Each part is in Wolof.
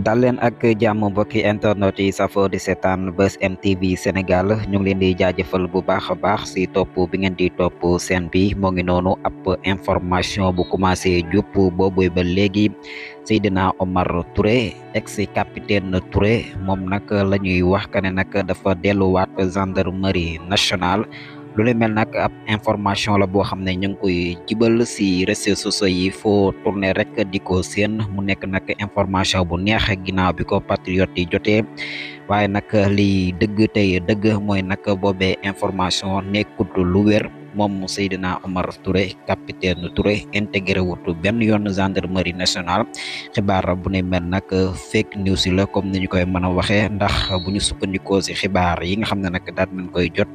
dal leen ak jàmm mbokki internet yi safo di seetaan Buzz M TV Sénégal ñu ngi leen di jaajëfal bu baax a baax si topp bi ngeen di topp seen bi moo ngi noonu ab information bu commencé jupp boobu ba léegi Seydina Omar Touré ex capitaine Touré moom nag la ñuy wax que ne nag dafa delluwaat gendarmerie nationale. lu ne mel nag ab information la boo xam ne ñu ngi koy jibal si réseaux sociaux yi foo tourné rek di ko seen mu nekk nag information bu neex ginnaaw bi ko patriote yi jotee waaye nag li dëgg tey dëgg mooy nag boobee information nekkut lu wér moom Seydina Omar Touré capitaine Touré intégré wut benn yoon gendarmerie nationale xibaar bu ne mel nag fake news la comme ni ñu koy mën a waxee ndax bu ñu sukkandikoo si xibaar yi nga xam ne nag daal nañ koy jot.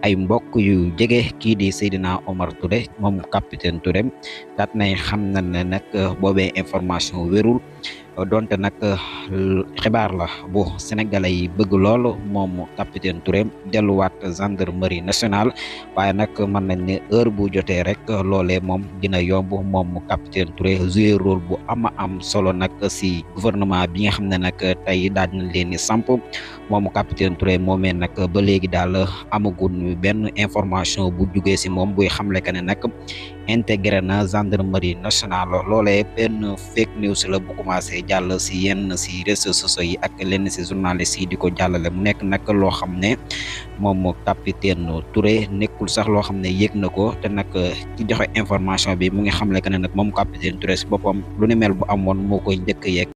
ay mbokk yu jege kii di Seydina Omar Touré moom capitaine Touré daat nay xam na ne nag boobee information wérul donte nag xibaar la bu sénégalais yi bëgg lool moom capitaine Touré delluwaat gendarmerie nationale waaye nag mën nañ ne heure bu jotee rek loolee moom dina yomb moom capitaine Touré jouer rôle bu am solo nag si gouvernement bi nga xam ne nag tey daal nañ leen di samp moom capitaine Touré moomee nag ba léegi daal amagul benn information bu jugee si moom buy xamle que ne nag intégré na gendarmerie nationale loolee benn fake news la bu commencé jàll si yenn si réseaux sociaux yi ak lenn si journalistes yi di ko jàllale mu nekk nag loo xam ne moom capitaine Touré nekkul sax loo xam ne yëg na ko te nag ci joxe information bi mu ngi xamle que ne nag moom capitaine Touré si boppam lu ni mel bu amoon moo koy njëkk yeeg